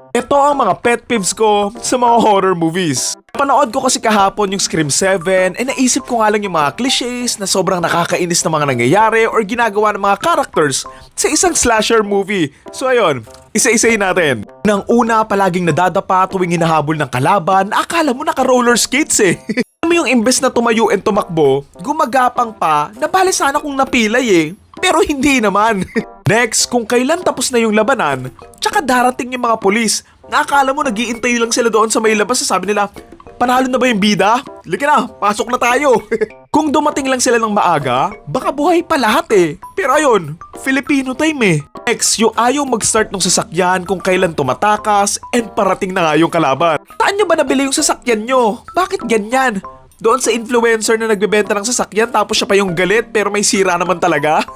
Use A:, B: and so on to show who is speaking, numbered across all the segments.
A: Ito ang mga pet peeves ko sa mga horror movies. Panood ko kasi kahapon yung Scream 7 naisip ko nga lang yung mga clichés na sobrang nakakainis na mga nangyayari or ginagawa ng mga characters sa isang slasher movie. So ayun, isa-isayin natin. Nang una, palaging nadadapa tuwing hinahabol ng kalaban, akala mo naka-roller skates eh. Alam mo yung imbes na tumayo and tumakbo, gumagapang pa, nabali sana kung napilay eh. Pero hindi naman. Next, kung kailan tapos na yung labanan, tsaka darating yung mga pulis, na akala mo nag-iintay lang sila doon sa may labas, sabi nila, panalo na ba yung bida? Lika na, pasok na tayo. Kung dumating lang sila ng maaga, baka buhay pa lahat eh. Pero ayun, Filipino time eh. Next, yung ayaw mag-start ng sasakyan kung kailan tumatakas and parating na nga yung kalaban. Saan nyo ba nabili yung sasakyan nyo? Bakit ganyan? Doon sa influencer na nagbebenta ng sasakyan tapos siya pa yung galit pero may sira naman talaga.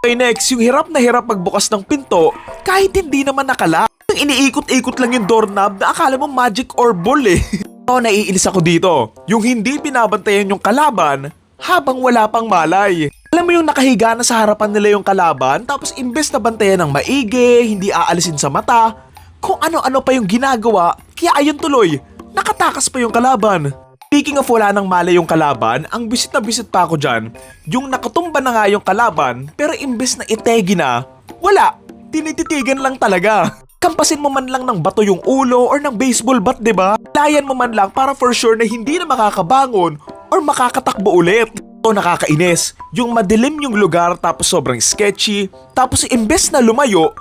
A: Okay, next, yung hirap na hirap magbukas ng pinto kahit hindi naman nakala. Yung iniikot-ikot lang yung doorknob na akala mo magic or ball eh. So, naiinis ako dito. Yung hindi binabantayan yung kalaban habang wala pang malay. Alam mo yung nakahiga na sa harapan nila yung kalaban tapos imbes na bantayan ng maigi, hindi aalisin sa mata, kung ano-ano pa yung ginagawa, kaya ayun tuloy, nakatakas pa yung kalaban. Speaking of wala nang malay yung kalaban, ang bisit na bisit pa ako dyan, yung nakatumba na nga yung kalaban, pero imbes na itegi na, wala, tinititigan lang talaga. Kampasin mo man lang ng bato yung ulo or ng baseball bat, diba? Layan mo man lang para for sure na hindi na makakabangon or makakatakbo ulit. O nakakainis, yung madilim yung lugar tapos sobrang sketchy, tapos imbes na lumayo,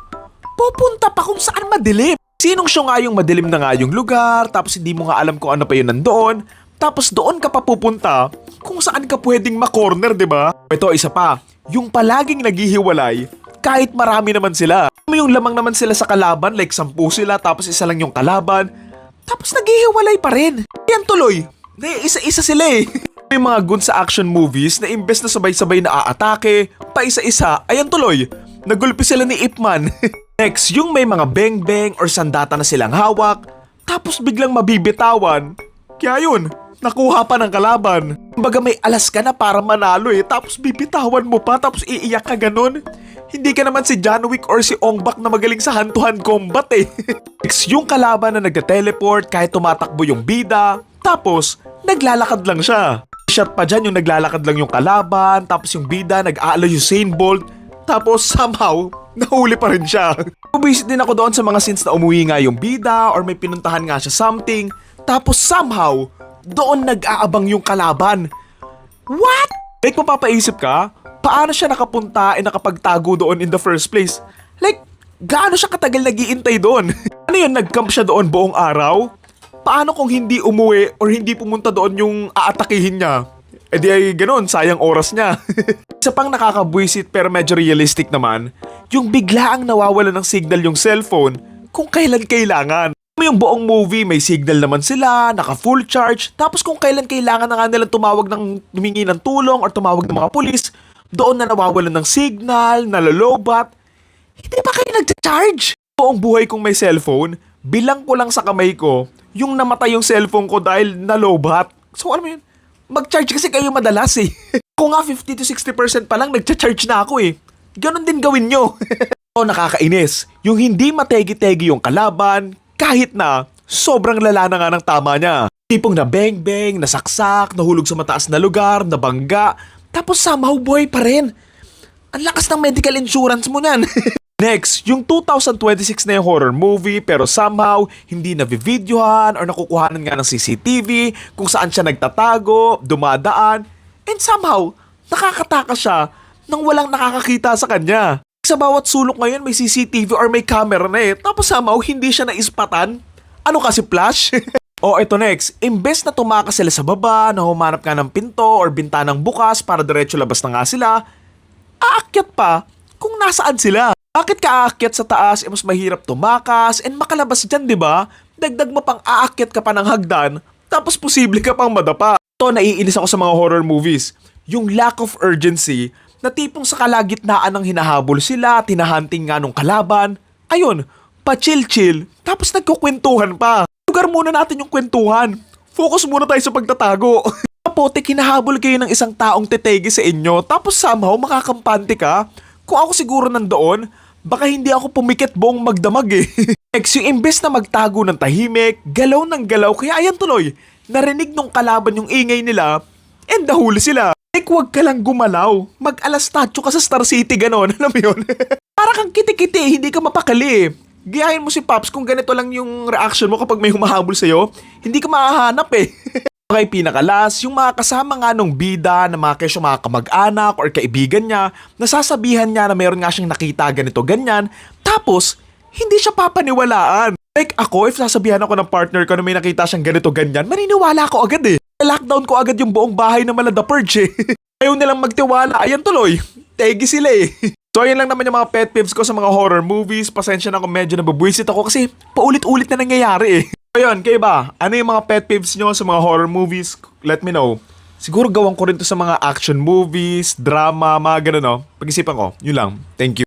A: pupunta pa kung saan madilim. Sinong siya nga yung madilim na nga yung lugar, tapos hindi mo nga alam kung ano pa yun nandoon, tapos doon ka pa pupunta kung saan ka pwedeng makorner, diba? Ito isa pa, yung palaging naghihiwalay kahit marami naman sila. Yung lamang naman sila sa kalaban, like 10 sila tapos isa lang yung kalaban, tapos naghihiwalay pa rin. Yan tuloy, isa-isa sila eh. May mga goons sa action movies na imbes na sabay-sabay na aatake, pa isa-isa, ayan tuloy, nagulpi sila ni Ip Man. Next, yung may mga beng-beng or sandata na silang hawak, tapos biglang mabibitawan, kaya yun, nakuha pa ng kalaban. Kumbaga may alas ka na para manalo eh, tapos bibitawan mo pa, tapos iiyak ka ganun. Hindi ka naman si John Wick or si Ong Bak na magaling sa hand-to-hand combat eh. Next, yung kalaban na nagka-teleport kahit tumatakbo yung bida, tapos naglalakad lang siya. Shot pa dyan yung naglalakad lang yung kalaban, tapos yung bida nag-aalo yung Usain Bolt, tapos somehow, nahuli pa rin siya. Bubisit din ako doon sa mga scenes na umuwi nga yung bida or may pinuntahan nga siya something, tapos somehow, doon nag-aabang yung kalaban. What? Like mapapaisip ka, paano siya nakapunta nakapagtago doon in the first place? Like, gaano siya katagal nag-iintay doon? Ano yun, nag-camp siya doon buong araw? Paano kung hindi umuwi or hindi pumunta doon yung aatakihin niya? Eh di ay ganun, sayang oras niya. Isa pang nakakabwisit pero medyo realistic naman, yung biglaang nawawala ng signal yung cellphone kung kailan kailangan. Yung buong movie may signal naman sila, naka full charge, tapos kung kailan kailangan na nga nilang tumawag ng humingi ng tulong or tumawag ng mga pulis, doon na nawawalan ng signal, nalolobat. Hindi ba kayo nagcha-charge? Buong buhay kong may cellphone, bilang ko lang sa kamay ko, yung namatay yung cellphone ko dahil nalobat. So alam mo yun, mag-charge kasi kayo madalas eh. Kung nga 50 to 60% pa lang, nagcha-charge na ako eh. Ganon din gawin nyo. O nakakainis, yung hindi mategi-tegi yung kalaban, kahit na sobrang lala na nga ng tama niya. Tipong na beng-beng, nasaksak, nahulog sa mataas na lugar, nabangga, tapos somehow buhay pa rin. Ang lakas ng medical insurance mo niyan. Next, yung 2026 na yung horror movie pero somehow hindi na-videohan or nakukuhanan nga ng CCTV kung saan siya nagtatago, dumadaan, and somehow nakakatakas siya nang walang nakakakita sa kanya. Sa bawat sulok ngayon may CCTV or may camera na eh, tapos somehow hindi siya naispatan. Ano kasi flash? O ito next, imbes na tumakas sila sa baba, na humanap nga ng pinto or bintanang bukas para diretso labas na nga sila, aakyat pa kung nasaan sila. Bakit ka aakyat sa taas mas mahirap tumakas and makalabas dyan, diba? Dagdag mo pang aakyat ka pa ng hagdan, tapos posible ka pang madapa. Ito naiinis ako sa mga horror movies. Yung lack of urgency, na tipong sa kalagitnaan ng hinahabol sila, tinahunting nga nung kalaban. Ayun, pa-chill-chill, tapos nagkukwentuhan pa. Lugar muna natin yung kwentuhan. Focus muna tayo sa pagtatago. Kapote, hinahabol kayo ng isang taong tetegi sa inyo, tapos somehow makakampante ka. Kung ako siguro nandoon, baka hindi ako pumikit buong magdamag eh. Next, yung imbes na magtago ng tahimik, galaw ng galaw, kaya ayan tuloy, narinig nung kalaban yung ingay nila, and nahuli sila. Like, wag ka lang gumalaw. Mag-alas statue ka sa Star City, ganon. Alam mo yun? Para kang kiti-kiti, hindi ka mapakali. Gayahin mo si Pops kung ganito lang yung reaction mo kapag may humahabol sa'yo, hindi ka mahahanap eh. Okay, pinakalas, yung mga kasama nga nung bida na mga kesyo mga kamag-anak or kaibigan niya, nasasabihan niya na meron nga siyang nakita ganito ganyan, tapos hindi siya papaniwalaan. Like ako, if sasabihan ako ng partner ko na may nakita siyang ganito ganyan, maniniwala ako agad eh. Lockdown ko agad yung buong bahay na mala The Purge eh. Ayaw nilang magtiwala, ayan tuloy, tegi sila eh. So ayun lang naman yung mga pet peeves ko sa mga horror movies. Pasensya na kung medyo nababwisit ako kasi paulit-ulit na nangyayari eh. Ayun, kayo ba? Ano yung mga pet peeves nyo sa mga horror movies? Let me know. Siguro gawan ko rin to sa mga action movies, drama, mga ganun no. Pag-isipan ko, yun lang. Thank you.